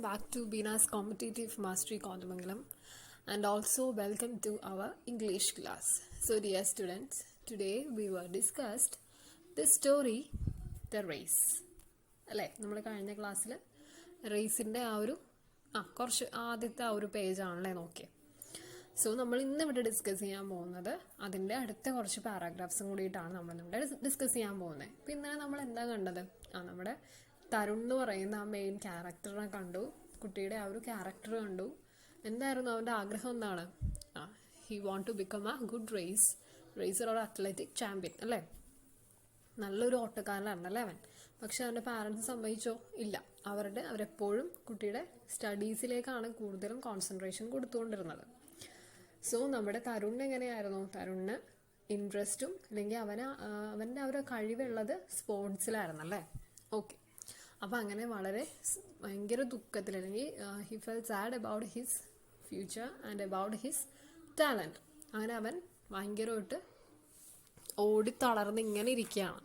back to Bina's Competitive Mastery Kondamangalam and also welcome to our English class. So dear students, today we were discussed the story The Race. അല്ലേ നമ്മൾ കഴിഞ്ഞ ക്ലാസ്സിൽ റേസിൻ്റെ കുറച്ച് ആദ്യത്തെ പേജാണല്ലേ നോക്കിയത്. So നമ്മൾ ഇന്ന് ഇവിടെ ഡിസ്കസ് ചെയ്യാൻ പോകുന്നത് അതിൻ്റെ അടുത്ത കുറച്ച് പാരാഗ്രാഫ്സും കൂടിയിട്ടാണ് നമ്മളിവിടെ ഡിസ്കസ് ചെയ്യാൻ പോകുന്നത്. അപ്പോൾ ഇന്നലെ നമ്മൾ എന്താ കണ്ടത്? നമ്മുടെ തരുൺ എന്ന് പറയുന്ന ആ മെയിൻ ക്യാരക്ടറിനെ കണ്ടു, കുട്ടിയുടെ ക്യാരക്ടർ കണ്ടു. എന്തായിരുന്നു അവൻ്റെ ആഗ്രഹം? എന്താണ്? He want to become a good racer or athletic champion അല്ലേ? നല്ലൊരു ഓട്ടക്കാരനായിരുന്നല്ലേ അവൻ. പക്ഷെ അവൻ്റെ പാരൻസ് സമ്മതിച്ചോ? ഇല്ല. അവരെപ്പോഴും കുട്ടിയുടെ സ്റ്റഡീസിലേക്കാണ് കൂടുതലും കോൺസെൻട്രേഷൻ കൊടുത്തുകൊണ്ടിരുന്നത്. സോ നമ്മുടെ തരുണിന് എങ്ങനെയായിരുന്നു? തരുണിന് ഇൻട്രസ്റ്റും അല്ലെങ്കിൽ അവൻ്റെ കഴിവുള്ളത് സ്പോർട്സിലായിരുന്നല്ലേ? ഓക്കെ. അപ്പോൾ അങ്ങനെ വളരെ ഭയങ്കര ദുഃഖത്തിൽ, അല്ലെങ്കിൽ he fell sad about his future and about his talent. അങ്ങനെ അവൻ ഭയങ്കരമായിട്ട് ഓടിത്തളർന്ന് ഇങ്ങനെ ഇരിക്കുകയാണ്.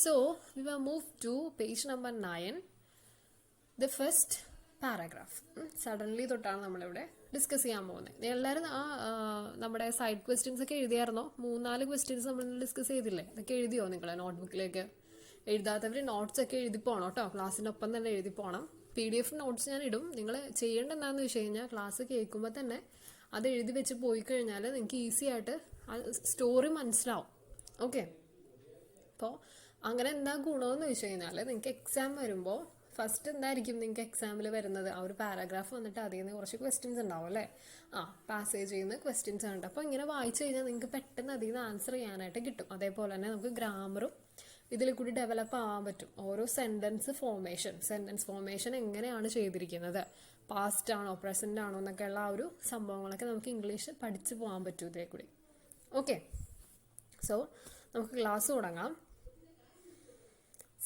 So we will move to page number 9, the first paragraph. Suddenly തൊട്ടാണ് നമ്മളിവിടെ ഡിസ്കസ് ചെയ്യാൻ പോകുന്നത്. എല്ലാവരും നമ്മുടെ സൈഡ് ക്വസ്റ്റ്യൻസ് ഒക്കെ എഴുതിയായിരുന്നോ? 3-4 ക്വസ്റ്റ്യൻസ് നമ്മൾ ഡിസ്കസ് ചെയ്തില്ലേ? അതൊക്കെ എഴുതിയോ നിങ്ങൾ നോട്ട്ബുക്കിലേക്ക്? എഴുതാത്തവർ നോട്ട്സ് ഒക്കെ എഴുതി പോകണം കേട്ടോ. ക്ലാസ്സിൻ്റെ ഒപ്പം തന്നെ എഴുതി പോകണം. PDF നോട്ട്സ് ഞാൻ ഇടും. നിങ്ങൾ ചെയ്യേണ്ട എന്താണെന്ന് വെച്ച് കഴിഞ്ഞാൽ ക്ലാസ് കേൾക്കുമ്പോൾ തന്നെ അത് എഴുതി വെച്ച് പോയി കഴിഞ്ഞാൽ നിങ്ങൾക്ക് ഈസി ആയിട്ട് ആ സ്റ്റോറി മനസ്സിലാവും. ഓക്കെ. അപ്പോൾ അങ്ങനെ എന്താ ഗുണമെന്ന് വെച്ച് കഴിഞ്ഞാൽ നിങ്ങൾക്ക് എക്സാം വരുമ്പോൾ ഫസ്റ്റ് എന്തായിരിക്കും നിങ്ങൾക്ക് എക്സാമിൽ വരുന്നത്? ആ ഒരു പാരാഗ്രാഫ് വന്നിട്ട് അതിൽ നിന്ന് കുറച്ച് ക്വസ്റ്റ്യൻസ് ഉണ്ടാവും അല്ലേ? പാസേജിൽ നിന്ന് ക്വസ്റ്റ്യൻസ് ഉണ്ട്. അപ്പോൾ ഇങ്ങനെ വായിച്ചു കഴിഞ്ഞാൽ നിങ്ങൾക്ക് പെട്ടെന്ന് അതിൽ നിന്ന് ആൻസർ ചെയ്യാനായിട്ട് കിട്ടും. അതേപോലെ തന്നെ നമുക്ക് ഗ്രാമറും ഇതിൽ കൂടി ഡെവലപ്പ് ആവാൻ പറ്റും. ഓരോ സെൻറ്റൻസ് ഫോർമേഷൻ എങ്ങനെയാണ് ചെയ്തിരിക്കുന്നത്, പാസ്റ്റ് ആണോ പ്രസന്റ് ആണോ എന്നൊക്കെയുള്ള ആ ഒരു സംഭവങ്ങളൊക്കെ നമുക്ക് ഇംഗ്ലീഷ് പഠിച്ചു പോകാൻ പറ്റും ഇതിൽ കൂടി. ഓക്കെ. സോ നമുക്ക് ക്ലാസ് തുടങ്ങാം.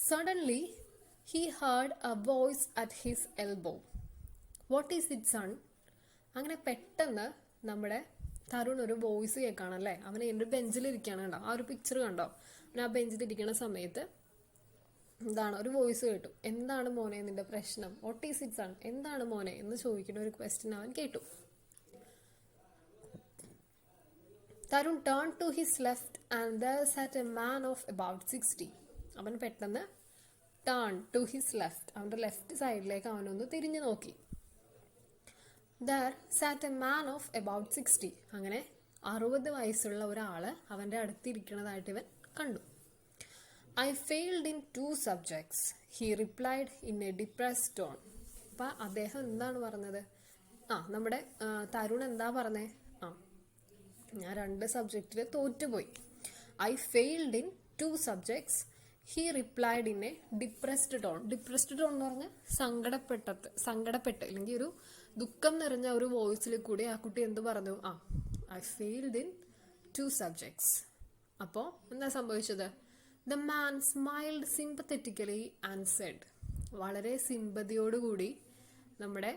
Suddenly he heard a voice at his elbow. What is it, son? അങ്ങനെ പെട്ടെന്ന് നമ്മുടെ തരുൺ ഒരു വോയിസ് കേൾക്കുകയാണല്ലേ. അവൻ എൻ്റെ ബെഞ്ചിലിരിക്കുകയാണ്. കണ്ടോ ആ ഒരു പിക്ചർ? കണ്ടോ? അവൻ ആ ബെഞ്ചിലിരിക്കുന്ന സമയത്ത് എന്താണ് ഒരു വോയിസ് കേട്ടു. എന്താണ് മോനെ നിന്റെ പ്രശ്നം? What is it son? എന്താണ് മോനെ എന്ന് ചോദിക്കുന്ന ഒരു ക്വസ്റ്റ്യൻ അവൻ കേട്ടു. Tarun turn to his left and there sat a man of about 60. അവൻ പെട്ടെന്ന് ടേൺ ടു ഹിസ് ലെഫ്റ്റ്, അവൻ്റെ ലെഫ്റ്റ് സൈഡിലേക്ക് അവനൊന്ന് തിരിഞ്ഞു നോക്കി. there sat a man of about 60. അങ്ങനെ 60 വയസ്സുള്ള ഒരാൾ അവൻ്റെ അടുത്തിരിക്കുന്നതായിട്ട് ഇവൻ കണ്ടു. I failed in 2 subjects, he replied in a depressed tone. അപ്പം അദ്ദേഹം എന്താണ് പറഞ്ഞത്? നമ്മുടെ തരുൺ എന്താ പറഞ്ഞേ? ഞാൻ 2 സബ്ജക്റ്റിൽ തോറ്റുപോയി. I failed in 2 subjects, he replied in a depressed tone. Depressed tone എന്ന് പറഞ്ഞാൽ സങ്കടപ്പെട്ട് അല്ലെങ്കിൽ ഒരു ദുഃഖം നിറഞ്ഞ ഒരു വോയിസിൽ കൂടി ആ കുട്ടി എന്ത് പറഞ്ഞു? I failed in 2 subjects. അപ്പോൾ എന്താ സംഭവിച്ചത്? The man smiled sympathetically and said. വളരെ സിമ്പതിയോടുകൂടി നമ്മുടെ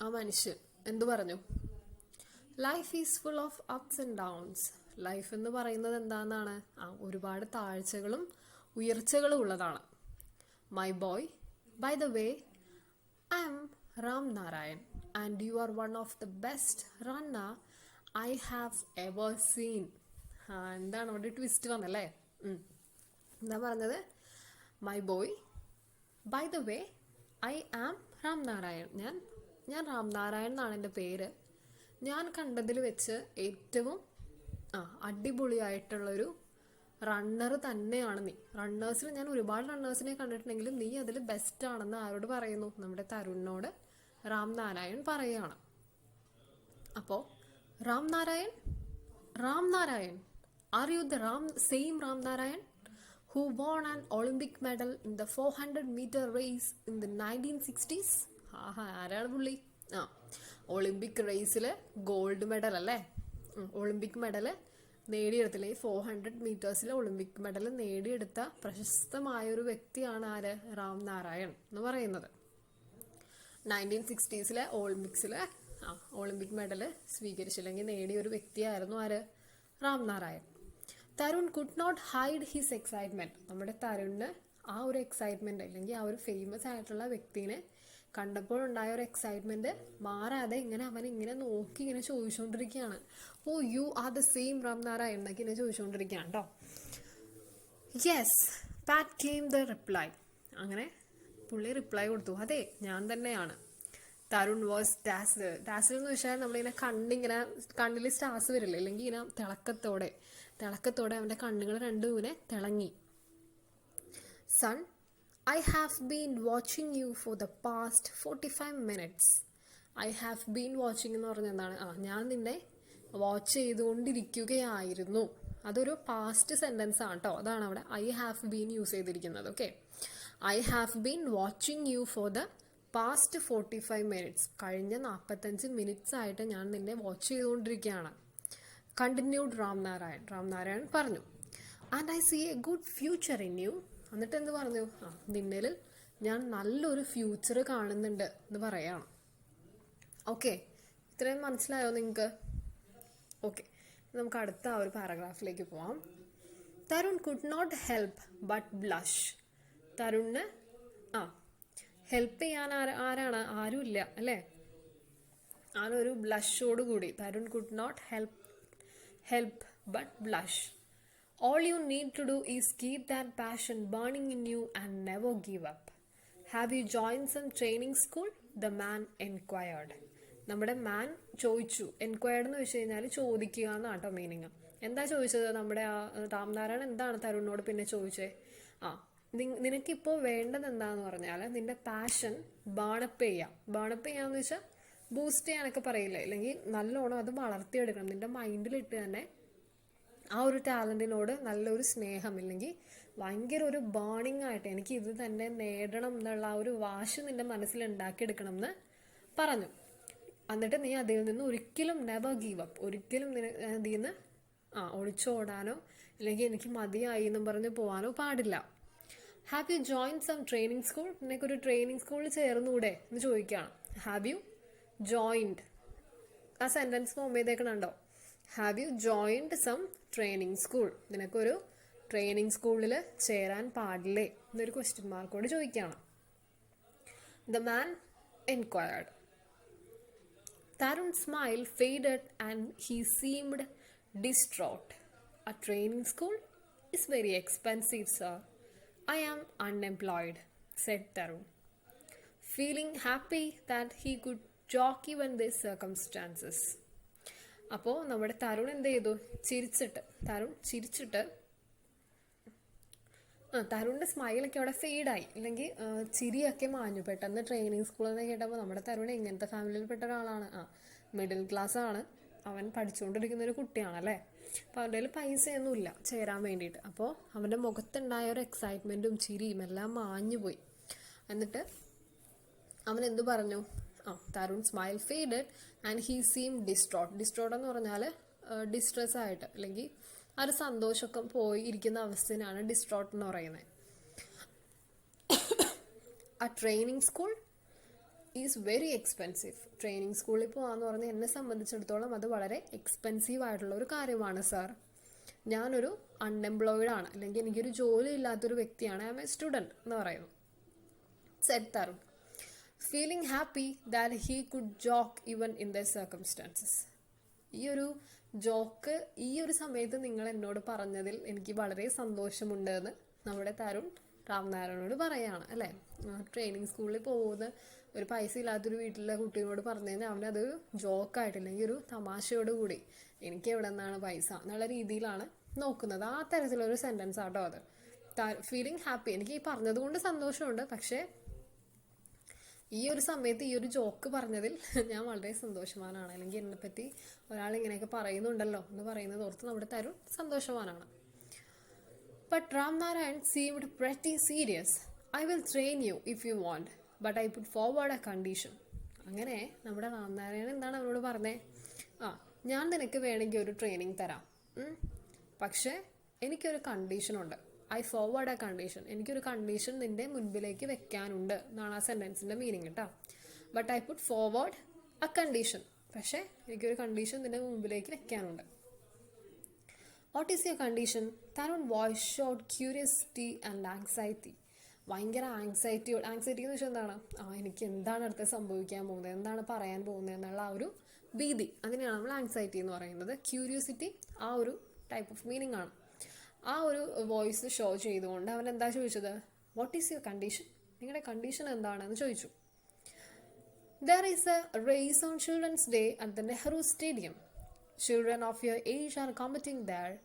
ആ മനുഷ്യൻ എന്തു പറഞ്ഞു? Life is full of ups and downs. Life എന്ന് പറയുന്നത് എന്താണെന്നാണ്? ഒരുപാട് താഴ്ചകളും ഉയർച്ചകളും ഉള്ളതാണ്. My boy, by the way, I'm Ram Narayan and you are one of the best runner I have ever seen. എന്താണ് അവിടെ ട്വിസ്റ്റ് വന്നല്ലേ? എന്താ പറഞ്ഞത്? My boy, by the way, I am Ram Narayan. ഞാൻ റാം നാരായൺ എന്നാണ് എൻ്റെ പേര്. ഞാൻ കണ്ടതിൽ വെച്ച് ഏറ്റവും അടിപൊളിയായിട്ടുള്ളൊരു റണ്ണർ തന്നെയാണ് നീ. റണ്ണേഴ്സിൽ ഞാൻ ഒരുപാട് റണ്ണേഴ്സിനെ കണ്ടിട്ടുണ്ടെങ്കിലും നീ അതിൽ ബെസ്റ്റ് ആണെന്ന് ആരോട് പറയുന്നു? നമ്മുടെ തരുണിനോട് റാം നാരായൺ പറയുകയാണ്. അപ്പോൾ Ram Narayan are you the same Ram Narayan who won an Olympic medal in the 400-meter race in the 1960s? ആരാണ് പുള്ളി? ഒളിമ്പിക് റേസിൽ ഗോൾഡ് മെഡൽ അല്ലേ? ഒളിമ്പിക് മെഡൽ നേടിയെടുത്തില്ലേ? 400 മീറ്റേഴ്സിൽ ഒളിമ്പിക് മെഡൽ നേടിയെടുത്ത പ്രശസ്തമായൊരു വ്യക്തിയാണ് ആര്? റാം നാരായൺ എന്ന് പറയുന്നത്. 1960s ഒളിമ്പിക്സിൽ ഒളിമ്പിക് മെഡൽ സ്വീകരിച്ചില്ലെങ്കിൽ നേടിയ ഒരു വ്യക്തിയായിരുന്നു ആര്? Ram Narayan. Tarun could not hide his excitement. നമ്മുടെ തരുണിന് ആ ഒരു എക്സൈറ്റ്മെൻറ്റ് അല്ലെങ്കിൽ ആ ഒരു ഫേമസ് ആയിട്ടുള്ള വ്യക്തിനെ കണ്ടപ്പോഴുണ്ടായ ഒരു എക്സൈറ്റ്മെൻറ്റ് മാറാതെ ഇങ്ങനെ അവൻ ഇങ്ങനെ നോക്കി ഇങ്ങനെ ചോദിച്ചുകൊണ്ടിരിക്കുകയാണ്. Oh you are the same Ramnarayan എന്നൊക്കെ ഇങ്ങനെ ചോദിച്ചുകൊണ്ടിരിക്കുകയാണ് കേട്ടോ. Yes pat came the reply. അങ്ങനെ പുള്ളി റിപ്ലൈ കൊടുത്തു, അതെ ഞാൻ തന്നെയാണ്. തരുൺ വാസ് ഡാസിൽ. ഡാസിൽ എന്ന് വെച്ചാൽ നമ്മളിങ്ങനെ കണ്ണിൽ സ്റ്റാർസ് വരില്ലേ, അല്ലെങ്കിൽ ഇങ്ങനെ തിളക്കത്തോടെ അവൻ്റെ കണ്ണുകൾ രണ്ടും ഇങ്ങനെ തിളങ്ങി. Son, I have been watching you for the past 45 minutes. I have been watching എന്ന് പറഞ്ഞാൽ എന്താണ്? ഞാൻ നിന്നെ വാച്ച് ചെയ്തുകൊണ്ടിരിക്കുകയായിരുന്നു. അതൊരു പാസ്റ്റ് സെൻറ്റൻസ് ആണ് കേട്ടോ. അതാണ് അവിടെ ഐ ഹാവ് ബീൻ യൂസ് ചെയ്തിരിക്കുന്നത്. Okay, I have been watching you for the past 45 minutes. കഴിഞ്ഞ 45 മിനിറ്റ്സ് ആയിട്ട് ഞാൻ നിന്നെ വാച്ച് ചെയ്തുകൊണ്ടിരിക്കുകയാണ്. കണ്ടിന്യൂഡ് രാംനാരായൺ പറഞ്ഞു. And I see a good future in you. എന്നിട്ട് എന്ത് പറഞ്ഞു? നിന്നിൽ ഞാൻ നല്ലൊരു ഫ്യൂച്ചർ കാണുന്നുണ്ട് എന്ന് പറയാണ്. ഓക്കെ, ഇത്രയും മനസ്സിലായോ നിങ്ങൾക്ക്? ഓക്കെ, നമുക്ക് അടുത്ത ആ ഒരു പാരഗ്രാഫിലേക്ക് പോവാം. Tarun could not help but blush. തരുണിന് ഹെൽപ്പ് ചെയ്യാൻ ആരാണ്? ആരുമില്ല അല്ലേ? ആരൊരു ബ്ലഷോടുകൂടി. Tarun could not help but blush. All you need to do is keep that passion burning in you and never give up. Have you joined some training school? The man enquired. നമ്മുടെ മാൻ ചോദിച്ചു. Enquired എന്ന് വെച്ച് കഴിഞ്ഞാൽ ചോദിക്കുക എന്നാണ് കേട്ടോ meaning. എന്താ ചോദിച്ചത്? നമ്മുടെ ആ രാംനാരായൺ എന്താണ് തരുണിനോട് പിന്നെ ചോദിച്ചേ? നിനക്കിപ്പോൾ വേണ്ടത് എന്താന്ന് പറഞ്ഞാൽ നിന്റെ പാഷൻ ബേണപ്പ് ചെയ്യാന്ന് വെച്ചാൽ ബൂസ്റ്റ് ചെയ്യാനൊക്കെ പറയില്ലേ, അല്ലെങ്കിൽ നല്ലോണം അത് വളർത്തിയെടുക്കണം. നിന്റെ മൈൻഡിലിട്ട് തന്നെ ആ ഒരു ടാലൻറ്റിനോട് നല്ലൊരു സ്നേഹം, ഇല്ലെങ്കിൽ ഭയങ്കര ഒരു ബേണിംഗ് ആയിട്ട് എനിക്ക് ഇത് തന്നെ നേടണം എന്നുള്ള ആ ഒരു വാശി നിന്റെ മനസ്സിൽ ഉണ്ടാക്കിയെടുക്കണം എന്ന് പറഞ്ഞു. എന്നിട്ട് നീ അതിൽ നിന്ന് ഒരിക്കലും നെവർ ഗീവ് അപ്പ്, ഒരിക്കലും അതിൽ നിന്ന് ഒളിച്ചോടാനോ അല്ലെങ്കിൽ എനിക്ക് മതിയായി എന്നും പറഞ്ഞ് പോകാനോ പാടില്ല. Have you join some training school? നിനക്കൊരു ട്രെയിനിങ് സ്കൂളിൽ ചേർന്നൂടെ എന്ന് ചോദിക്കുകയാണ്. ഹാവ് യു ജോയിൻഡ്, ആ സെൻറ്റൻസ് ഫോം ചെയ്തേക്കണുണ്ടോ? Have you joined some training school? നിനക്കൊരു ട്രെയിനിങ് സ്കൂളിൽ ചേരാൻ പാടില്ലേ എന്നൊരു ക്വസ്റ്റ്യൻ മാർക്കോട് ചോദിക്കുകയാണ്. The man enquired. Tarun's smile faded and he seemed distraught. A training school is very expensive, sir. I am unemployed, said Tarun, feeling happy that he could joke even these circumstances. അപ്പോൾ നമ്മുടെ തരുൺ എന്ത് ചെയ്തു? ചിരിച്ചിട്ട് തരുണിൻ്റെ സ്മൈലൊക്കെ അവിടെ ഫെയ്ഡായി, അല്ലെങ്കിൽ ചിരിയൊക്കെ മാഞ്ഞു പെട്ടെന്ന്. Training സ്കൂളിൽ നിന്ന് കേട്ടപ്പോൾ നമ്മുടെ തരുൺ എങ്ങനത്തെ ഫാമിലിയിൽപ്പെട്ട ഒരാളാണ്? മിഡിൽ ക്ലാസ് ആണ്, അവൻ പഠിച്ചുകൊണ്ടിരിക്കുന്ന ഒരു കുട്ടിയാണല്ലേ. അപ്പോൾ അവൻ്റെ കയ്യിൽ പൈസയൊന്നുമില്ല ചേരാൻ വേണ്ടിയിട്ട്. അപ്പോൾ അവൻ്റെ മുഖത്തുണ്ടായ ഒരു എക്സൈറ്റ്മെൻറ്റും ചിരിയും എല്ലാം മാഞ്ഞു പോയി. എന്നിട്ട് അവൻ എന്തു പറഞ്ഞു? Tarun smile faded and he seem distraught എന്ന് പറഞ്ഞാൽ ഡിസ്ട്രെസ് ആയിട്ട്, അല്ലെങ്കിൽ ആ ഒരു സന്തോഷമൊക്കെ പോയി ഇരിക്കുന്ന അവസ്ഥയാണ് ഡിസ്ട്രോട്ട് എന്ന് പറയുന്നത്. ആ training school is very expensive. Training സ്കൂളിൽ പോകാമെന്ന് പറഞ്ഞാൽ എന്നെ സംബന്ധിച്ചിടത്തോളം അത് വളരെ എക്സ്പെൻസീവ് ആയിട്ടുള്ള ഒരു കാര്യമാണ് സാർ. ഞാനൊരു അൺഎംപ്ലോയിഡ് ആണ്, അല്ലെങ്കിൽ എനിക്കൊരു ജോലി ഇല്ലാത്തൊരു വ്യക്തിയാണ്. ഐ ആം എ സ്റ്റുഡൻറ്റ് എന്ന് പറയുന്നു. Said Tarun, feeling happy that he could joke even in the circumstances. ഈ ഒരു ജോക്ക് ഈ ഒരു സമയത്ത് നിങ്ങൾ എന്നോട് പറഞ്ഞതിൽ എനിക്ക് വളരെ സന്തോഷമുണ്ട് എന്ന് നമ്മുടെ തരുൺ രാംനാരായണോട് പറയാണ് അല്ലേ. ട്രെയിനിങ് സ്കൂളിൽ പോകുന്ന ഒരു പൈസ ഇല്ലാത്തൊരു വീട്ടിലെ കുട്ടിയോട് പറഞ്ഞു കഴിഞ്ഞാൽ അവനതൊരു ജോക്കായിട്ടില്ലെങ്കിൽ ഒരു തമാശയോടുകൂടി എനിക്ക് എവിടെ നിന്നാണ് പൈസ എന്നുള്ള രീതിയിലാണ് നോക്കുന്നത്. ആ തരത്തിലൊരു സെൻറ്റൻസ് ആട്ടോ അത്. ഫീലിംഗ് ഹാപ്പി, എനിക്ക് ഈ പറഞ്ഞത് കൊണ്ട് സന്തോഷമുണ്ട്, പക്ഷേ ഈ ഒരു സമയത്ത് ഈ ഒരു ജോക്ക് പറഞ്ഞതിൽ ഞാൻ വളരെ സന്തോഷവാനാണ്, അല്ലെങ്കിൽ എന്നെപ്പറ്റി ഒരാൾ ഇങ്ങനെയൊക്കെ പറയുന്നുണ്ടല്ലോ എന്ന് പറയുന്നത് ഓർത്ത് നമ്മുടെ തരുൺ സന്തോഷവാനാണ്. But Ramnarayan seemed pretty serious. I will train you if you want, but I put forward a condition. അങ്ങനെ നമ്മുടെ രാംനാരായണൻ എന്താണ് അവനോട് പറഞ്ഞേ? ഞാൻ നിനക്ക് വേണമെങ്കിൽ ഒരു ട്രെയിനിങ് തരാം, പക്ഷേ എനിക്കൊരു കണ്ടീഷനുണ്ട്. I forward a condition. എനിക്കൊരു കണ്ടീഷൻ നിന്റെ മുൻപിലേക്ക് വെക്കാനുണ്ട് എന്നാണ് ആ സെൻറ്റൻസിൻ്റെ മീനിങ് കേട്ടോ. But I put forward a condition. പക്ഷേ എനിക്കൊരു കണ്ടീഷൻ നിന്റെ മുൻപിലേക്ക് വെക്കാനുണ്ട്. What is your condition? Tarun voice showed curiosity and anxiety. ഭയങ്കര ആങ്സൈറ്റി എന്ന് വെച്ചാൽ എന്താണ്, എനിക്ക് എന്താണ് അടുത്ത് സംഭവിക്കാൻ പോകുന്നത്, എന്താണ് പറയാൻ പോകുന്നത് എന്നുള്ള ആ ഒരു ഭീതി, അതിനെയാണ് നമ്മൾ ആങ്സൈറ്റി എന്ന് പറയുന്നത്. ക്യൂരിയോസിറ്റി ആ ഒരു ടൈപ്പ് ഓഫ് മീനിങ് ആണ്. ആ ഒരു വോയിസ് ഷോ ചെയ്തുകൊണ്ട് അവൻ എന്താ ചോദിച്ചത്, വാട്ട് ഈസ് യുവർ കണ്ടീഷൻ, നിങ്ങളുടെ കണ്ടീഷൻ എന്താണെന്ന് ചോദിച്ചു. There is a race on Children's Day at the Nehru Stadium. Children of your age are competing there.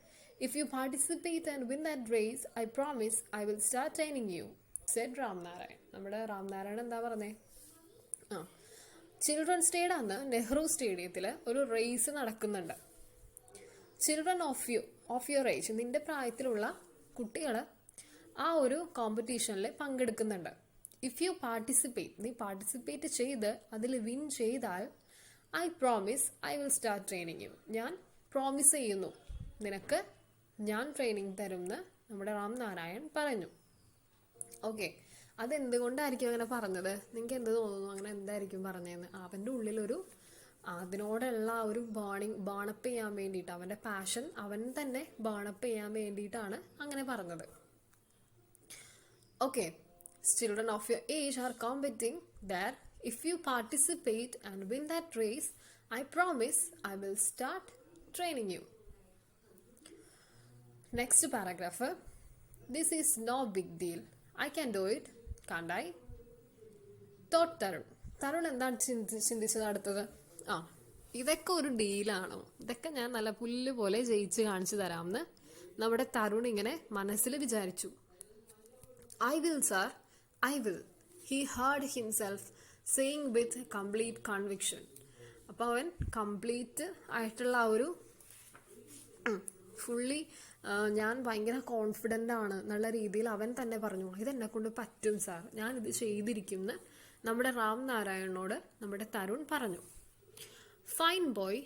If you participate and win that race, I promise I will start training you, said Ram Narayan. നമ്മുടെ റാം നാരായൺ എന്താ പറഞ്ഞേ, children's ഡേയുടെ അന്ന് നെഹ്റു സ്റ്റേഡിയത്തിൽ ഒരു raise നടക്കുന്നുണ്ട്. Children of your age, നിന്റെ പ്രായത്തിലുള്ള കുട്ടികൾ ആ ഒരു കോമ്പറ്റീഷനിൽ പങ്കെടുക്കുന്നുണ്ട്. ഇഫ് യു പാർട്ടിസിപ്പേറ്റ്, നീ പാർട്ടിസിപ്പേറ്റ് ചെയ്ത് അതിൽ വിൻ ചെയ്താൽ, I promise I will start training you, ഞാൻ പ്രോമിസ് ചെയ്യുന്നു നിനക്ക് ഞാൻ ട്രെയിനിങ് തരുമെന്ന് നമ്മുടെ റാം നാരായൺ പറഞ്ഞു. ഓക്കെ, അതെന്തുകൊണ്ടായിരിക്കും അങ്ങനെ പറഞ്ഞത്, നിങ്ങൾക്ക് എന്ത് തോന്നുന്നു, അങ്ങനെ എന്തായിരിക്കും പറഞ്ഞതെന്ന്? അവൻ്റെ ഉള്ളിലൊരു അതിനോടുള്ള ഒരു ബേണപ്പ് ചെയ്യാൻ വേണ്ടിയിട്ട്, അവൻ്റെ പാഷൻ അവൻ തന്നെ ബേണപ്പ് ചെയ്യാൻ വേണ്ടിയിട്ടാണ് അങ്ങനെ പറഞ്ഞത്. Okay, children of your age are competing there. If you participate and win that race, I promise I will start training you. Next paragraph. This is no big deal. I can do it, can't I? Thought Tarun. Tarun എന്താണ് ചിന്തിച്ചത് അടുത്തത്? ഇതൊക്കെ ഒരു ഡീലാണോ, ഇതൊക്കെ ഞാൻ നല്ല പുല്ല് പോലെ ജയിച്ച് കാണിച്ചു തരാമെന്ന് നമ്മുടെ തരുൺ ഇങ്ങനെ മനസ്സിൽ വിചാരിച്ചു. I will, sir. I will, he heard himself saying with complete conviction. അപ്പോൾ അവൻ കംപ്ലീറ്റ് ആയിട്ടുള്ള ആ ഒരു ഫുള്ളി ഞാൻ ഭയങ്കര കോൺഫിഡൻ്റ് ആണ് എന്നുള്ള രീതിയിൽ അവൻ തന്നെ പറഞ്ഞു, ഇതെന്നെ കൊണ്ട് പറ്റും സാർ, ഞാനിത് ചെയ്തിരിക്കും എന്ന് നമ്മുടെ റാം നാരായണനോട് നമ്മുടെ തരുൺ പറഞ്ഞു. Fine boy,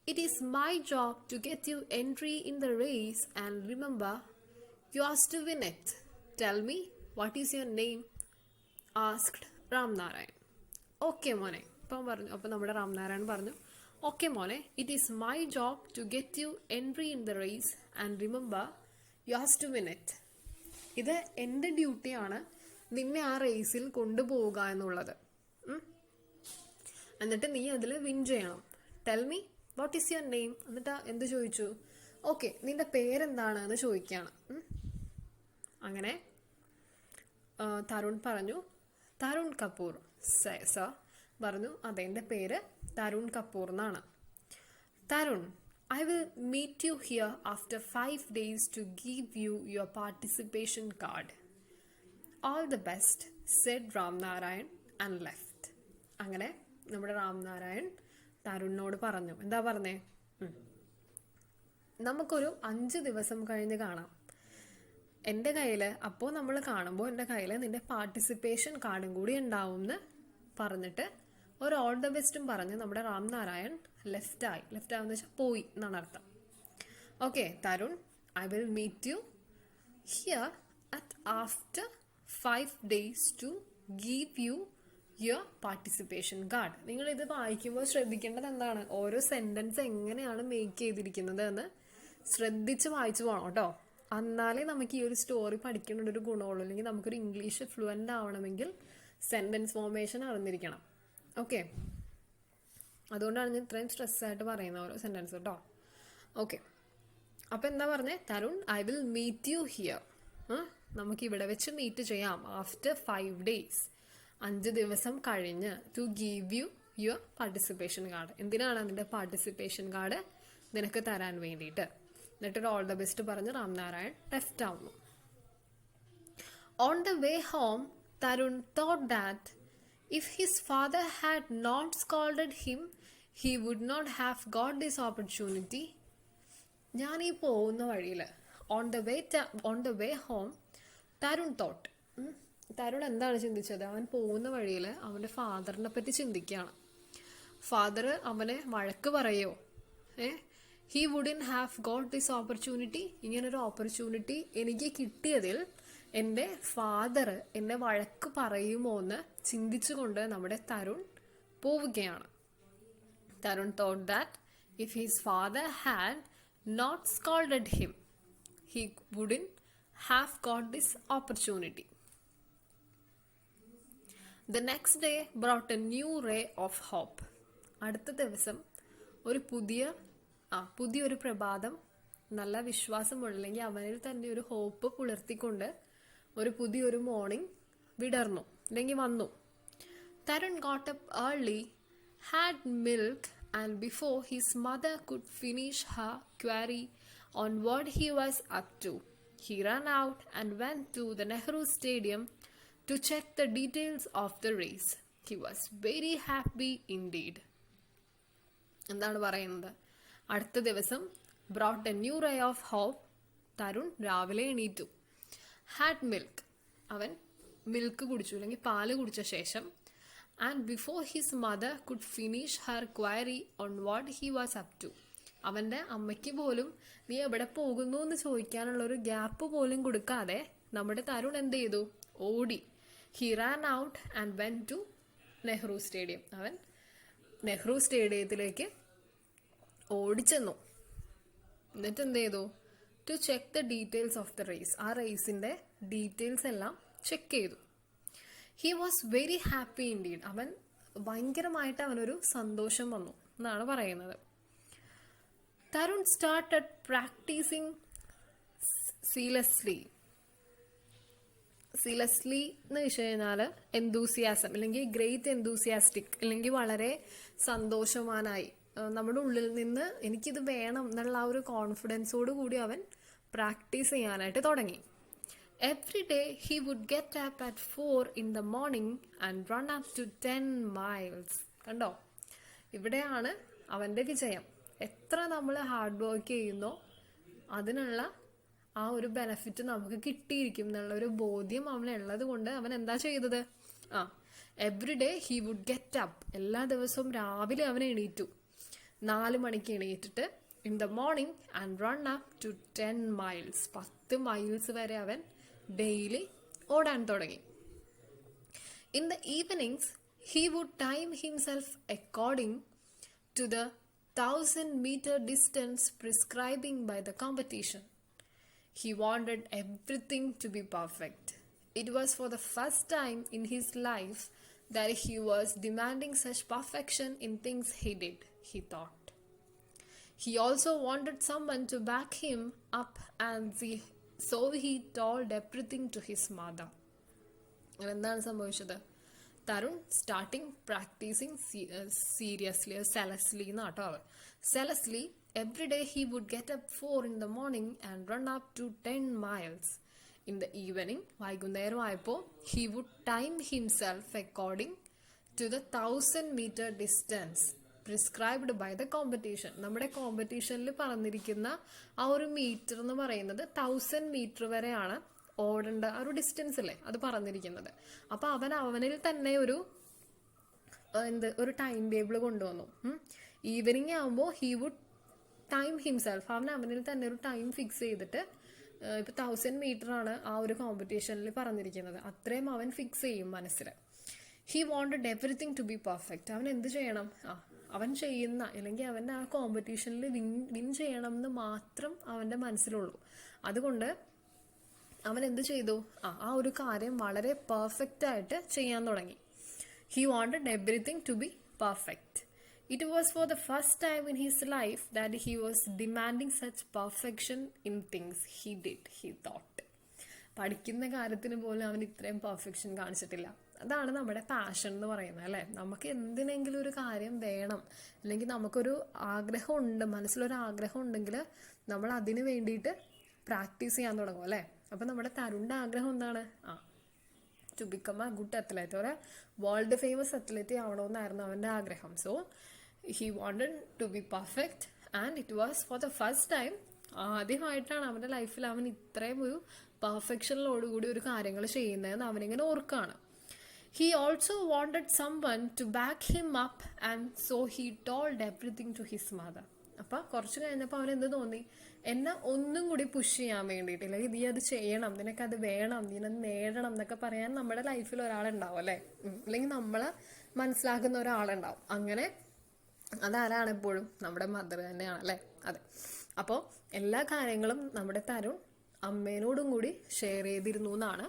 it is my job to get you entry in the race and remember you has to win it. Tell me what is your name, asked Ram Narayan. Okay മോനെ, ഇപ്പം പറഞ്ഞു. അപ്പം നമ്മുടെ റാം നാരായൺ പറഞ്ഞു, ഓക്കെ മോനെ, it is my job to get you entry in the race and remember you has to win it. ഇത് എൻ്റെ ഡ്യൂട്ടിയാണ് നിന്നെ ആ റേസിൽ കൊണ്ടുപോവുക എന്നുള്ളത്. എന്നിട്ട് നീ അതിൽ വിൻ ചെയ്യണം. Tell me what is your name. എന്നിട്ട് എന്ത് ചോദിച്ചു? ഓക്കെ, നിന്റെ പേരെന്താണ് എന്ന് ചോദിക്കുകയാണ്. അങ്ങനെ തരുൺ പറഞ്ഞു, തരുൺ കപൂർ സർ. പറഞ്ഞു, അതെ, എൻ്റെ പേര് തരുൺ കപൂർ എന്നാണ്. Tarun, I will meet you here after 5 days to give you your participation card. All the best, said Ram Narayan and left. അങ്ങനെ നമ്മുടെ റാം നാരായൺ തരുണിനോട് പറഞ്ഞു, എന്താ പറഞ്ഞേ, നമുക്കൊരു 5 ദിവസം കഴിഞ്ഞ് കാണാം. എൻ്റെ കയ്യിൽ, അപ്പോൾ നമ്മൾ കാണുമ്പോൾ എൻ്റെ കയ്യിൽ നിൻ്റെ പാർട്ടിസിപ്പേഷൻ കാർഡും കൂടി ഉണ്ടാവും എന്ന് പറഞ്ഞിട്ട് ഒരു ഓൾ ദ ബെസ്റ്റും പറഞ്ഞ് നമ്മുടെ റാം നാരായൺ ലെഫ്റ്റ് ആവുന്ന വെച്ചാൽ പോയി എന്നാണ് അർത്ഥം. Okay, Tarun, I will meet you here at after 5 days to give you your participation card. നിങ്ങളിത് വായിക്കുമ്പോൾ ശ്രദ്ധിക്കേണ്ടത് എന്താണ്, ഓരോ സെൻറ്റൻസ് എങ്ങനെയാണ് മേക്ക് ചെയ്തിരിക്കുന്നത് എന്ന് ശ്രദ്ധിച്ച് വായിച്ചു പോകണം കേട്ടോ. എന്നാലേ നമുക്ക് ഈ ഒരു സ്റ്റോറി പഠിക്കേണ്ട ഒരു ഗുണമുള്ളൂ. അല്ലെങ്കിൽ നമുക്കൊരു ഇംഗ്ലീഷ് ഫ്ലുവൻ്റ് ആവണമെങ്കിൽ സെൻറ്റൻസ് ഫോർമേഷൻ അറിഞ്ഞിരിക്കണം. ഓക്കെ, അതുകൊണ്ടാണ് ഞാൻ ഇത്രയും സ്ട്രെസ്സായിട്ട് പറയുന്ന ഓരോ സെൻറ്റൻസ് കേട്ടോ. ഓക്കെ, അപ്പോൾ എന്താ പറഞ്ഞേ, Tarun, I will meet you here. നമുക്കിവിടെ വെച്ച് മീറ്റ് ചെയ്യാം ആഫ്റ്റർ 5 days, 5 ദിവസം കഴിഞ്ഞ്, to give you your participation card. എന്തിനാണ് അതിൻ്റെ പാർട്ടിസിപ്പേഷൻ കാർഡ് നിനക്ക് തരാൻ വേണ്ടിയിട്ട്. എന്നിട്ടൊരു ഓൾ ദ ബെസ്റ്റ് പറഞ്ഞ് റാം നാരായൺ ലെഫ്റ്റ് ആവുന്നു. On the way home, Tarun thought that if his father had not scolded him, he would not have got this opportunity. ഞാൻ ഈ പോകുന്ന വഴിയിൽ, on the way home, Tarun thought, Tarun എന്താണ് ചിന്തിച്ചത്, അവൻ പോകുന്ന വഴിയിൽ അവൻ്റെ ഫാദറിനെ പറ്റി ചിന്തിക്കുകയാണ്. ഫാദർ അവനെ വഴക്ക് പറയോ, he wouldn't have got this opportunity, ഇങ്ങനൊരു ഓപ്പർച്യൂണിറ്റി എനിക്ക് കിട്ടിയതിൽ എൻ്റെ ഫാദർ എന്നെ വഴക്ക് പറയുമോ എന്ന് ചിന്തിച്ചുകൊണ്ട് നമ്മുടെ തരുൺ പോവുകയാണ്. Tarun thought that if his father had not scolded him, he wouldn't have got this opportunity. The next day brought a new ray of hope. അടുത്ത ദിവസം ഒരു പുതിയൊരു പ്രഭാതം നല്ല വിശ്വാസമുള്ള, അല്ലെങ്കിൽ അവനിൽ തന്നെ ഒരു ഹോപ്പ് പുലർത്തിക്കൊണ്ട് ഒരു പുതിയൊരു മോർണിംഗ് വിടർന്നു അല്ലെങ്കിൽ വന്നു. Tarun got up early, had milk, and before his mother could finish her query on what he was up to, he ran out and went to the Nehru Stadium to check the details of the race. He was very happy indeed. എന്താണ് പറയുന്നത്? അടുത്ത ദിവസം brought a new ray of hope. Tarun രാവിലെ എണീറ്റു. Had milk, അവൻ milk കുടിച്ചു അല്ലെങ്കിൽ പാല് കുടിച്ച ശേഷം. And before his mother could finish her query on what he was up to. അവൻ്റെ അമ്മയ്ക്ക് പോലും നീ എവിടെ പോകുന്നു എന്ന് ചോദിക്കാനുള്ള ഒരു ഗ്യാപ്പ് പോലും കൊടുക്കാതെ നമ്മുടെ തരുൺ എന്ത് ചെയ്തു? ഓടി. He ran out and went to Nehru stadium. അവൻ നെഹ്റു സ്റ്റേഡിയത്തിലേക്ക് ഓടിച്ചെന്നു. എന്നിട്ട് എന്ത് ചെയ്തു? To check the details of the race. ആ റേസിൻ്റെ ഡീറ്റെയിൽസ് എല്ലാം ചെക്ക് ചെയ്തു. He was very happy indeed. അവൻ ഭയങ്കരമായിട്ട് അവനൊരു സന്തോഷം വന്നു എന്നാണ് പറയുന്നത്. തരുൺ സ്റ്റാർട്ടഡ് പ്രാക്ടീസിങ് സീരിയസ്ലി എന്ന് വെച്ച് കഴിഞ്ഞാൽ എന്തൂസിയാസം അല്ലെങ്കിൽ ഗ്രേറ്റ് എന്തൂസിയാസ്റ്റിക് അല്ലെങ്കിൽ വളരെ സന്തോഷവാനായി നമ്മുടെ ഉള്ളിൽ നിന്ന് എനിക്കിത് വേണം എന്നുള്ള ആ ഒരു കോൺഫിഡൻസോട് കൂടി അവൻ പ്രാക്ടീസ് ചെയ്യാനായിട്ട് തുടങ്ങി. Every day he would get up at 4 in the morning and run up to 10 miles. കണ്ടോ, ഇവിടെയാണ് അവൻ്റെ വിജയം. എത്ര നമ്മൾ ഹാർഡ് വർക്ക് ചെയ്യുന്നോ അതിനുള്ള ആ ഒരു ബെനഫിറ്റ് നമുക്ക് കിട്ടിയിരിക്കും എന്നുള്ള ഒരു ബോധ്യം അവനുള്ളത് കൊണ്ട് അവൻ എന്താ ചെയ്തത്? Every day he would get up. എല്ലാ ദിവസവും രാവിലെ അവൻ എണീറ്റു. 4 മണിക്ക് എണീറ്റിട്ട് in the morning and run up to 10 miles. 10 miles വരെ അവൻ ഡെയിലി ഓടാൻ തുടങ്ങി. In the evenings he would time himself according to the 1000-meter distance prescribing by the competition. He wanted everything to be perfect. It was for the first time in his life that he was demanding such perfection in things he did, he thought. He also wanted someone to back him up, and so he told everything to his mother. എന്താണ് സംഭവിച്ചത്? Tarun starting practising seriously zealously എന്നാട്ടോ. Zealously every day he would get up 4 in the morning and run up to 10 miles. In the evening, വൈകുന്നേരമായപ്പോൾ he would time himself according to the 1000-meter distance prescribed by the competition. നമ്മുടെ കോമ്പറ്റീഷനിൽ പറഞ്ഞിരിക്കുന്ന ആ ഒരു metre എന്ന് പറയുന്നത് 1000 meter വരെയാണ് ഓടേണ്ട ആ ഒരു distance അല്ലേ അത് പറഞ്ഞിരിക്കുന്നത്. അപ്പോൾ അവനിൽ തന്നെ ഒരു ടൈം ടേബിൾ കൊണ്ടുവന്നു. ഈവനിങ് ആകുമ്പോൾ ഹി വുഡ് ടൈം ഹിംസെൽഫ്. അവനിൽ തന്നെ ഒരു ടൈം ഫിക്സ് ചെയ്തിട്ട് ഇപ്പോൾ 1000 meter ആണ് ആ ഒരു കോമ്പറ്റീഷനിൽ പറഞ്ഞിരിക്കുന്നത്. അത്രയും അവൻ ഫിക്സ് ചെയ്യും മനസ്സിൽ. He wanted everything to be perfect. അവൻ എന്ത് ചെയ്യണം? അവൻ ചെയ്യുന്ന അല്ലെങ്കിൽ അവൻ്റെ ആ കോമ്പറ്റീഷനിൽ വിൻ ചെയ്യണം എന്ന് മാത്രം അവൻ്റെ മനസ്സിലുള്ളൂ. അതുകൊണ്ട് അവൻ എന്ത് ചെയ്തു? ആ ഒരു കാര്യം വളരെ പെർഫെക്റ്റ് ആയിട്ട് ചെയ്യാൻ തുടങ്ങി. He wanted everything to be perfect. It was for the first time in his life that he was demanding such perfection in things he did, he thought. പഠിക്കുന്ന കാര്യത്തിന് പോലും അവൻ ഇത്രയും പെർഫെക്ഷൻ കാണിച്ചിട്ടില്ല. അതാണ് നമ്മുടെ പാഷൻ എന്ന് പറയുന്നത് അല്ലേ. നമുക്ക് എന്തിനെങ്കിലും ഒരു കാര്യം വേണം, അല്ലെങ്കിൽ നമുക്കൊരു ആഗ്രഹമുണ്ട്, മനസ്സിലൊരു ആഗ്രഹം ഉണ്ടെങ്കിൽ നമ്മൾ അതിന് വേണ്ടിയിട്ട് പ്രാക്ടീസ് ചെയ്യാൻ തുടങ്ങും അല്ലേ. അപ്പം നമ്മുടെ തരുണിൻ്റെ ആഗ്രഹം എന്താണ്? To become a good athlete, ഒരു വേൾഡ് ഫേമസ് അത്ലറ്റ് ആവണമെന്നായിരുന്നു അവൻ്റെ ആഗ്രഹം. So he wanted to be perfect and it was for the first time. ആദ്യമായിട്ടാണ് അവൻ്റെ ലൈഫിൽ അവൻ ഇത്രയും ഒരു പെർഫെക്ഷനിലോടുകൂടി ഒരു കാര്യങ്ങൾ ചെയ്യുന്നതെന്ന് അവനിങ്ങനെ ഓർക്കുകയാണ്. He also wanted someone to back him up and so he told everything to his mother. അപ്പം കുറച്ച് കഴിഞ്ഞപ്പോൾ അവനെന്ത് തോന്നി? എന്നെ ഒന്നും കൂടി പുഷ് ചെയ്യാൻ വേണ്ടിയിട്ട്, അല്ലെങ്കിൽ നീ അത് ചെയ്യണം, നിനക്കത് വേണം, നീ അത് നേടണം എന്നൊക്കെ പറയാൻ നമ്മുടെ ലൈഫിൽ ഒരാളുണ്ടാവും അല്ലേ, അല്ലെങ്കിൽ നമ്മളെ മനസ്സിലാക്കുന്ന ഒരാളുണ്ടാവും. അങ്ങനെ അതാരാണ് എപ്പോഴും? നമ്മുടെ മദർ തന്നെയാണ് അല്ലേ. അതെ. അപ്പോൾ എല്ലാ കാര്യങ്ങളും നമ്മുടെ തരുൺ അമ്മേനോടും കൂടി ഷെയർ ചെയ്തിരുന്നു എന്നാണ്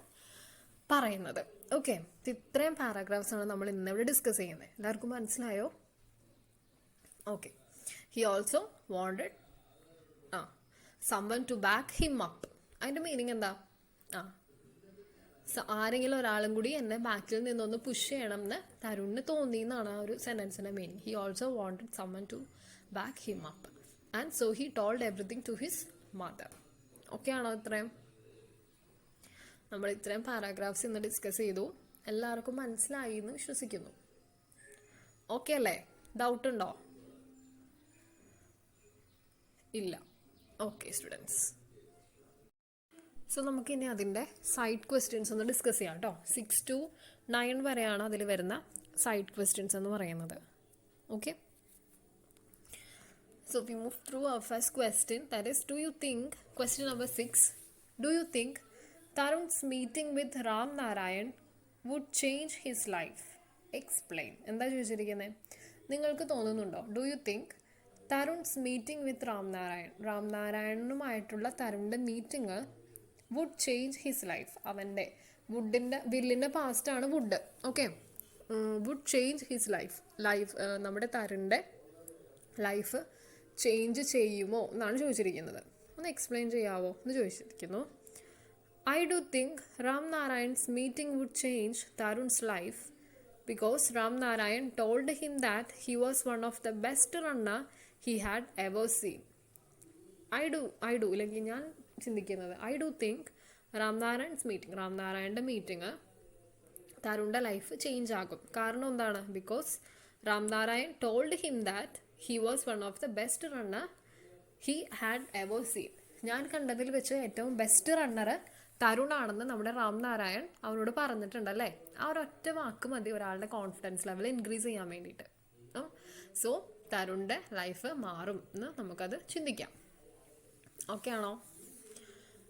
പറയുന്നത്. ഓക്കെ, ഇത്രയും പാരാഗ്രാഫ്സാണ് നമ്മൾ ഇന്നിവിടെ ഡിസ്കസ് ചെയ്യുന്നത്. എല്ലാവർക്കും മനസ്സിലായോ? Okay. He also wanted someone to back him up. അതിൻ്റെ മീനിങ് എന്താ? ആരെങ്കിലും ഒരാളും കൂടി എന്നെ ബാക്കിൽ നിന്നൊന്ന് പുഷ് ചെയ്യണം എന്ന് തരുണിന് തോന്നി എന്നാണ് ആ ഒരു സെൻറ്റൻസിൻ്റെ meaning. He also wanted someone to back him up and so he told everything to his mother. Okay ആണോ? ഇത്രയും നമ്മൾ ഇത്രയും പാരാഗ്രാഫ്സ് ഇന്ന് ഡിസ്കസ് ചെയ്തു. എല്ലാവർക്കും മനസ്സിലായി എന്ന് വിശ്വസിക്കുന്നു. ഓക്കെ അല്ലേ? ഡൗട്ട് ഉണ്ടോ? ഇല്ല. ഓക്കെ സ്റ്റുഡൻസ്, സോ നമുക്കിനി അതിൻ്റെ സൈഡ് ക്വസ്റ്റ്യൻസ് ഒന്ന് ഡിസ്കസ് ചെയ്യാം കേട്ടോ. 6 to 9 വരെയാണ് അതിൽ വരുന്ന സൈഡ് ക്വസ്റ്റ്യൻസ് എന്ന് പറയുന്നത്. Okay, so we move through our first question, that is, do you think, question number 6, do you think Tarun's meeting with Ram Narayan would change his life? Explain. എന്താ ചോദിച്ചിരിക്കുന്നത്? നിങ്ങൾക്ക് തോന്നുന്നുണ്ടോ? Do you think Tarun's meeting with Ram നാരായണനുമായിട്ടുള്ള തരുണിൻ്റെ meeting would change his life? അവൻ്റെ വില്ലിൻ്റെ പാസ്റ്റാണ് would. Okay, would change his life നമ്മുടെ തരുണിൻ്റെ ലൈഫ് ചേഞ്ച് ചെയ്യുമോ എന്നാണ് ചോദിച്ചിരിക്കുന്നത്. ഒന്ന് എക്സ്പ്ലെയിൻ ചെയ്യാവോ എന്ന് ചോദിച്ചിരിക്കുന്നു. I do think Ram Narayan's meeting would change Tarun's life because Ram Narayan told him that he was one of the best runner he had ever seen. I do ഇല്ലെങ്കിൽ ഞാൻ ചിന്തിക്കുന്നത്, I do think Ram Narayan's meeting തരുണിൻ്റെ life change ആകും. കാരണം എന്താണ്? Because Ram Narayan told him that he was one of the best runner he had ever seen. ഞാൻ കണ്ടതിൽ വെച്ച് ഏറ്റവും ബെസ്റ്റ് റണ്ണർ തരുണാണെന്ന് നമ്മുടെ റാം നാരായൺ അവനോട് പറഞ്ഞിട്ടുണ്ടല്ലേ. ആ ഒരൊറ്റ വാക്ക് മതി ഒരാളുടെ കോൺഫിഡൻസ് ലെവൽ ഇൻക്രീസ് ചെയ്യാൻ വേണ്ടിയിട്ട്. സോ തരുണിൻ്റെ ലൈഫ് മാറും എന്ന് നമുക്കത് ചിന്തിക്കാം. ഓക്കെ ആണോ?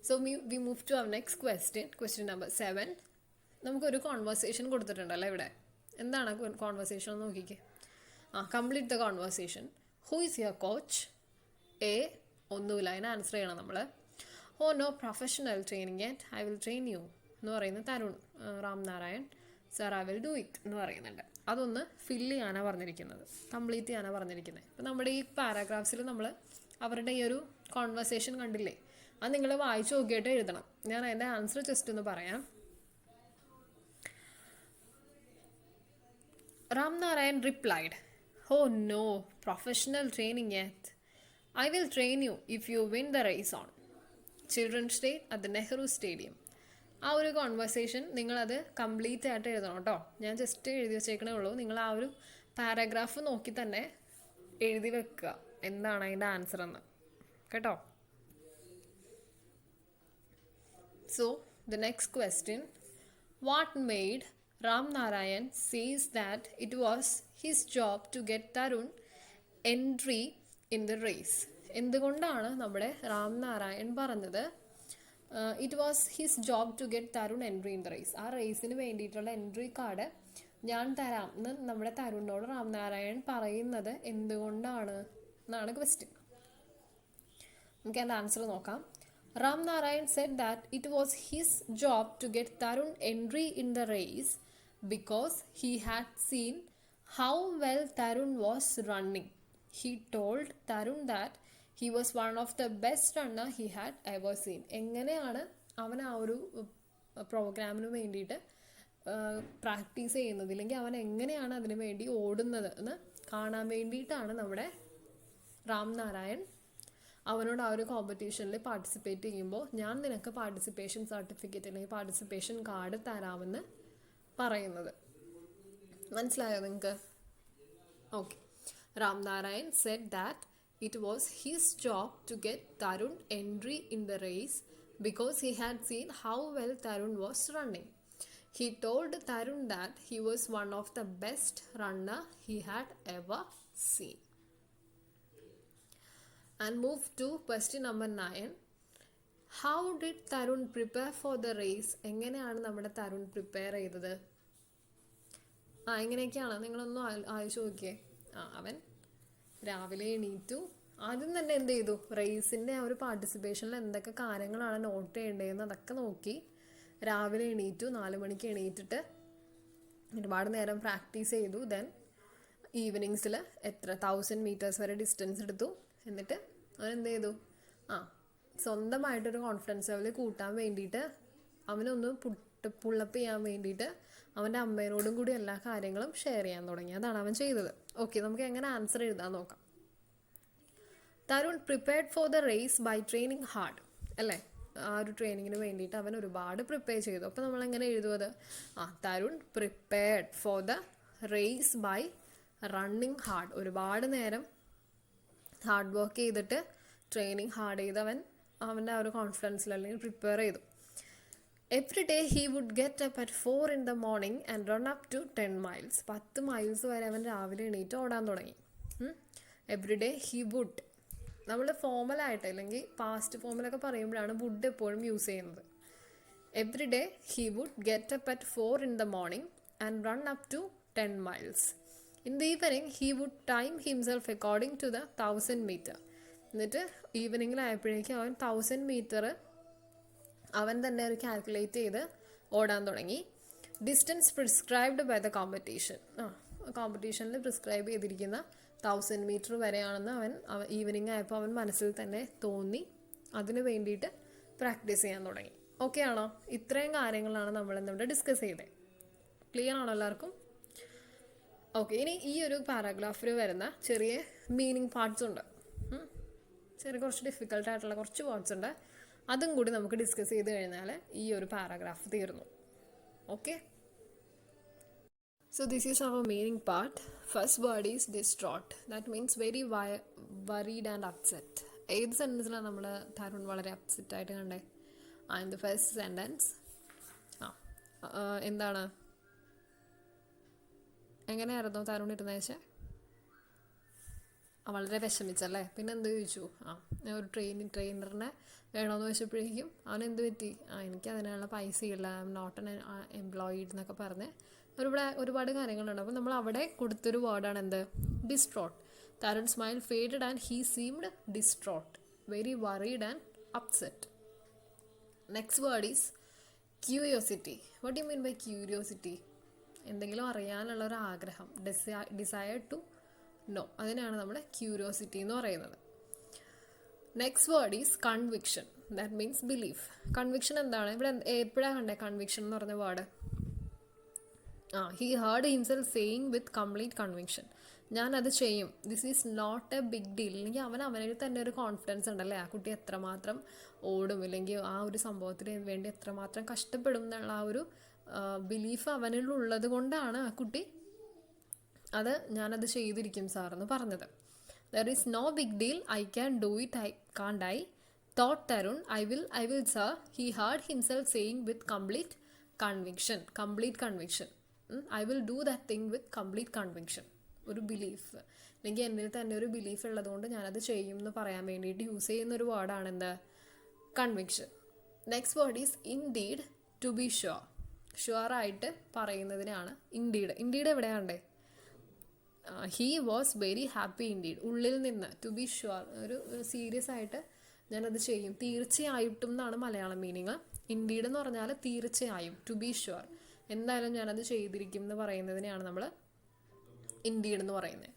So we move to our next question number 7. നമുക്കൊരു കോൺവെർസേഷൻ കൊടുത്തിട്ടുണ്ടല്ലോ ഇവിടെ. എന്താണ് കോൺവെർസേഷൻ എന്ന് നോക്കിക്കേ. Complete the conversation. Who is your coach? എ, ഒന്നുമില്ല, അതിന് ആൻസർ ചെയ്യണം നമ്മൾ. Oh no professional training yet, I will train you എന്ന് പറയുന്നത് Tarun. Ram Narayan sir I will do it എന്ന് പറയുന്നുണ്ട്. അതൊന്ന് ഫില്ല് ചെയ്യാനാണ് പറഞ്ഞിരിക്കുന്നത്, കംപ്ലീറ്റ് ചെയ്യാനാണ് പറഞ്ഞിരിക്കുന്നത്. ഇപ്പം നമ്മുടെ ഈ പാരാഗ്രാഫ്സിൽ നമ്മൾ അവരുടെ ഈ ഒരു കോൺവെർസേഷൻ കണ്ടില്ലേ, അത് നിങ്ങൾ വായിച്ചു നോക്കിയിട്ട് എഴുതണം. ഞാൻ അതിൻ്റെ ആൻസർ ജസ്റ്റ് ഒന്ന് പറയാം. Ram Narayan replied, oh no professional training yet, I will train you if you win the race on Children's Day at the Nehru Stadium. ആ ഒരു കോൺവെർസേഷൻ നിങ്ങളത് കംപ്ലീറ്റ് ആയിട്ട് എഴുതണം കേട്ടോ. ഞാൻ ജസ്റ്റ് എഴുതി വെച്ചേക്കണേ ഉള്ളൂ. നിങ്ങൾ ആ ഒരു പാരാഗ്രാഫ് നോക്കി തന്നെ എഴുതി വെക്കുക എന്താണ് അതിൻ്റെ ആൻസർ എന്ന് കേട്ടോ. So the next question, what made Ram Narayan sees that it was his job to get Tarun entry in the race? എന്തുകൊണ്ടാണ് നമ്മുടെ റാം നാരായൺ പറഞ്ഞത് it was his job to get Tarun entry in the race? ആ റേസിന് വേണ്ടിയിട്ടുള്ള എൻട്രി കാർഡ് ഞാൻ തരാം എന്ന് നമ്മുടെ തരുണിനോട് റാം നാരായൺ പറയുന്നത് എന്തുകൊണ്ടാണ് എന്നാണ് ക്വസ്റ്റ്യൻ. നമുക്ക് അതിൻ്റെ ആൻസർ നോക്കാം. Ram Narayan said that it was his job to get Tarun entry in the race because he had seen how well Tarun was running. He told Tarun that he was one of the best runner he had ever seen. എങ്ങനെയാണ് അവൻ ആ ഒരു പ്രോഗ്രാമിന് വേണ്ടിയിട്ട് practice ചെയ്യുന്നത്, ഇല്ലെങ്കിൽ അവൻ എങ്ങനെയാണ് അതിനു വേണ്ടി ഓടുന്നത് എന്ന് കാണാൻ വേണ്ടിയിട്ടാണ് നമ്മുടെ റാം നാരായൺ അവനോട് ആ ഒരു കോമ്പറ്റീഷനിൽ പാർട്ടിസിപ്പേറ്റ് ചെയ്യുമ്പോൾ ഞാൻ നിനക്ക് പാർട്ടിസിപ്പേഷൻ സർട്ടിഫിക്കറ്റ് അല്ലെങ്കിൽ പാർട്ടിസിപ്പേഷൻ കാർഡ് തരാമെന്ന് പറയുന്നത്. മനസ്സിലായോ നിങ്ങൾക്ക്? Okay. Ram Narayan said that it was his job to get Tarun entry in the race because he had seen how well Tarun was running. He told Tarun that he was one of the best runner he had ever seen. And move to question number 9. How did Tarun prepare for the race? എങ്ങനെയാണ് നമ്മുടെ Tarun prepare ചെയ്തത്? എങ്ങനെയൊക്കെയാണ് നിങ്ങളൊന്നും ആലോചിച്ച് നോക്കിയേ. അവൻ രാവിലെ എണീറ്റു, ആദ്യം തന്നെ എന്ത് ചെയ്തു, റേസിൻ്റെ ആ ഒരു പാർട്ടിസിപ്പേഷനിൽ എന്തൊക്കെ കാര്യങ്ങളാണ് നോട്ട് ചെയ്യേണ്ടതെന്ന് അതൊക്കെ നോക്കി രാവിലെ എണീറ്റു, 4 മണിക്ക് എണീറ്റിട്ട് ഒരുപാട് നേരം പ്രാക്ടീസ് ചെയ്തു. ദെൻ ഈവനിങ്സിൽ 1000 മീറ്റേഴ്സ് വരെ ഡിസ്റ്റൻസ് എടുത്തു. എന്നിട്ട് അവൻ എന്ത് ചെയ്തു? സ്വന്തമായിട്ടൊരു കോൺഫിഡൻസ് ലെവൽ കൂട്ടാൻ വേണ്ടിയിട്ട് അവനൊന്ന് പുള്ളപ്പ് ചെയ്യാൻ വേണ്ടിയിട്ട് അവൻ്റെ അമ്മേനോടും കൂടി എല്ലാ കാര്യങ്ങളും ഷെയർ ചെയ്യാൻ തുടങ്ങി. അതാണ് അവൻ ചെയ്തത്. ഓക്കെ, നമുക്ക് എങ്ങനെ ആൻസർ എഴുതാൻ നോക്കാം. Tarun prepared for the race by training hard, അല്ലേ? ആ ഒരു ട്രെയിനിങ്ങിന് വേണ്ടിയിട്ട് അവൻ ഒരുപാട് പ്രിപ്പയർ ചെയ്തു. അപ്പോൾ നമ്മൾ എങ്ങനെ എഴുതുന്നത്? Tarun prepared for the race by running hard. ഒരുപാട് നേരം ഹാർഡ് വർക്ക് ചെയ്തിട്ട് ട്രെയിനിങ് ഹാർഡ് ചെയ്ത് അവൻ്റെ ആ ഒരു കോൺഫിഡൻസിൽ അല്ലെങ്കിൽ പ്രിപ്പയർ ചെയ്തു. Every day he would get up at 4 in the morning and run up to 10 miles. 10 miles വരെ അവൻ രാവിലെ എണീറ്റ് ഓടാൻ തുടങ്ങി. എവറി ഡേ ഹി വുഡ്, നമ്മൾ ഫോമലായിട്ട് അല്ലെങ്കിൽ പാസ്റ്റ് ഫോമിലൊക്കെ പറയുമ്പോഴാണ് വുഡ് എപ്പോഴും യൂസ് ചെയ്യുന്നത്. Every day he would get up at 4 in the morning and run up to 10 miles. In the evening he would time himself according to the 1000 meter. എന്നിട്ട് ഈവനിങ്ങിലായപ്പോഴേക്കും അവൻ 1000 meter അവൻ തന്നെ ഒരു കാൽക്കുലേറ്റ് ചെയ്ത് ഓടാൻ തുടങ്ങി. Distance prescribed by the competition. കോമ്പറ്റീഷനിൽ prescribe ചെയ്തിരിക്കുന്ന 1000 meter വരെയാണെന്ന് അവൻ ഈവനിങ് ആയപ്പോൾ അവൻ മനസ്സിൽ തന്നെ തോന്നി. അതിന് വേണ്ടിയിട്ട് പ്രാക്ടീസ് ചെയ്യാൻ തുടങ്ങി. ഓക്കെ ആണോ? ഇത്രയും കാര്യങ്ങളാണ് നമ്മൾ ഇന്നിവിടെ ഡിസ്കസ് ചെയ്തത്. ക്ലിയർ ആണോ എല്ലാവർക്കും? ഓക്കെ, ഇനി ഈ ഒരു പാരാഗ്രാഫിൽ വരുന്ന ചെറിയ മീനിങ് പാർട്സ് ഉണ്ട്. കുറച്ച് ഡിഫിക്കൽട്ടായിട്ടുള്ള കുറച്ച് വേർഡ്സ് ഉണ്ട്. അതും കൂടി നമുക്ക് ഡിസ്കസ് ചെയ്ത് കഴിഞ്ഞാൽ ഈ ഒരു പാരാഗ്രാഫ് തീർന്നു. Okay, so this is our meaning part. First word is distraught. That means very worried and upset. ഏത് സെൻറ്റൻസിലാണ് നമ്മൾ തരുൺ വളരെ അപ്സെറ്റ് ആയിട്ട് കണ്ടേ? ഇൻ ദ ഫസ്റ്റ് സെൻറ്റൻസ് എന്താണ്, എങ്ങനെയായിരുന്നു തരുൺ ഇരുന്ന വെച്ചാൽ വളരെ വിഷമിച്ചല്ലേ? പിന്നെ എന്ത് ചോദിച്ചു? ഒരു ട്രെയിനറിനെ വേണമെന്ന് വെച്ചപ്പോഴേക്കും അവൻ എന്ത് പറ്റി? എനിക്ക് അതിനുള്ള പൈസയില്ല, I am not an employed എന്നൊക്കെ പറഞ്ഞ് ഒരുപാട് കാര്യങ്ങളുണ്ട്. അപ്പോൾ നമ്മൾ അവിടെ കൊടുത്തൊരു വേർഡാണ് എന്ത്? Distraught. Tarun smile faded and he seemed distraught, very worried and upset. Next word is curiosity. What you mean by curiosity? എന്തെങ്കിലും അറിയാനുള്ള ഒരു ആഗ്രഹം, ഡിസയർ ടു നോ, അതിനാണ് നമ്മൾ ക്യൂരിയോസിറ്റി എന്ന് പറയുന്നത്. Next word is conviction. That means belief. Conviction എന്താണ്? ഇവിടെ എപ്പോഴാണ് കണ്ടേ കൺവിക്ഷൻ എന്ന് പറഞ്ഞ word? He heard himself saying with complete conviction, ഞാനത് ചെയ്യും, this is not a big deal. അല്ലെങ്കിൽ അവനിൽ തന്നെ ഒരു കോൺഫിഡൻസ് ഉണ്ടല്ലേ, ആ കുട്ടി എത്രമാത്രം ഓടും, അല്ലെങ്കിൽ ആ ഒരു സംഭവത്തിന് വേണ്ടി എത്രമാത്രം കഷ്ടപ്പെടും എന്നുള്ള ആ ഒരു ബിലീഫ് അവനിലുള്ളത് കൊണ്ടാണ് ആ കുട്ടി ഞാനത് ചെയ്തിരിക്കും സാർ എന്ന് പറഞ്ഞത്. There is no big deal, I can do it, കാണ്ട് I thought Tarun, I will sir, he heard himself saying with complete conviction, I will do that thing with complete conviction. ഒരു belief, അല്ലെങ്കിൽ എന്നിൽ തന്നെ ഒരു belief ഉള്ളതുകൊണ്ട് ഞാനത് ചെയ്യും എന്ന് പറയാൻ വേണ്ടിയിട്ട് യൂസ് ചെയ്യുന്ന ഒരു വേർഡാണ് എന്ത്? Conviction. Next word is indeed, to be sure. ഷുവറായിട്ട് പറയുന്നതിനാണ് ഇൻഡീഡ്. ഇൻഡീഡ് എവിടെയാണ്ടേ? He was very happy indeed, ഉള്ളിൽ നിന്ന്. ടു ബി ഷുവർ, ഒരു സീരിയസ് ആയിട്ട് ഞാനത് ചെയ്യും, തീർച്ചയായിട്ടും എന്നാണ് മലയാളം മീനിങ്. ഇൻഡീഡ് എന്ന് പറഞ്ഞാൽ തീർച്ചയായും, ടു ബി ഷുവർ, എന്തായാലും ഞാനത് ചെയ്തിരിക്കും എന്ന് പറയുന്നതിനെയാണ് നമ്മൾ ഇൻഡീഡ് എന്ന് പറയുന്നത്.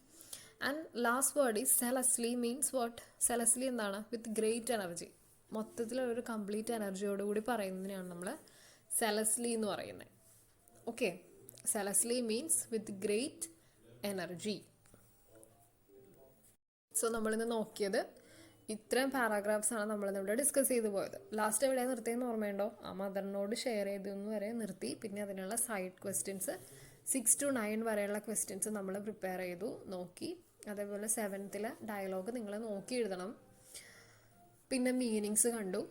And last word is zealously. Means what? Zealously എന്താണ്? വിത്ത് ഗ്രേറ്റ് എനർജി, മൊത്തത്തിലൊരു കംപ്ലീറ്റ് എനർജിയോടുകൂടി പറയുന്നതിനെയാണ് നമ്മൾ സെലസ്ലി എന്ന് പറയുന്നത്. Okay, zealously means with great energy. So നമ്മളിന്ന് നോക്കിയത് ഇത്രയും പാരാഗ്രാഫ്സ് ആണ് നമ്മളിന്നിവിടെ ഡിസ്കസ് ചെയ്തു പോയത്. ലാസ്റ്റ് എവിടെ നിർത്തിയെന്ന് ഓർമ്മയുണ്ടോ? ആ മദറിനോട് ഷെയർ ചെയ്തെന്ന് വരെ നിർത്തി. പിന്നെ അതിനുള്ള സൈഡ് ക്വസ്റ്റ്യൻസ് 6 to 9 വരെയുള്ള ക്വസ്റ്റ്യൻസ് നമ്മൾ പ്രിപ്പയർ ചെയ്തു നോക്കി. അതേപോലെ 7th ഡയലോഗ് നിങ്ങൾ നോക്കി എഴുതണം. പിന്നെ മീനിങ്സ് കണ്ടു.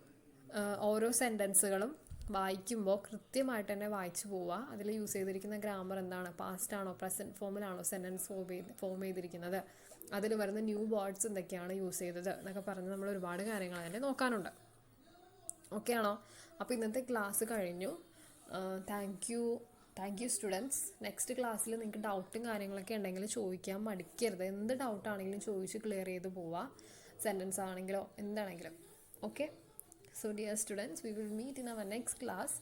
ഓരോ സെൻറ്റൻസുകളും വായിക്കുമ്പോൾ കൃത്യമായിട്ട് തന്നെ വായിച്ചു പോവുക. അതിൽ യൂസ് ചെയ്തിരിക്കുന്ന ഗ്രാമർ എന്താണ്, പാസ്റ്റ് ആണോ പ്രസൻറ്റ് ഫോമിലാണോ സെൻറ്റൻസ് ഫോം ചെയ്തിരിക്കുന്നത്, അതിൽ വരുന്ന ന്യൂ വേർഡ്സ് എന്തൊക്കെയാണ് യൂസ് ചെയ്തത് എന്നൊക്കെ പറഞ്ഞ് നമ്മൾ ഒരുപാട് കാര്യങ്ങൾ തന്നെ നോക്കാനുണ്ട്. ഓക്കെ ആണോ? അപ്പോൾ ഇന്നത്തെ ക്ലാസ് കഴിഞ്ഞു. Thank you students. നെക്സ്റ്റ് ക്ലാസ്സിൽ നിങ്ങൾക്ക് ഡൗട്ടും കാര്യങ്ങളൊക്കെ ഉണ്ടെങ്കിൽ ചോദിക്കാൻ മടിക്കരുത്. എന്ത് ഡൗട്ടാണെങ്കിലും ചോദിച്ച് ക്ലിയർ ചെയ്ത് പോവുക, സെൻറ്റൻസ് ആണെങ്കിലോ എന്താണെങ്കിലും. Okay, so dear students, we will meet in our next class.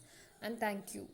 and thank you.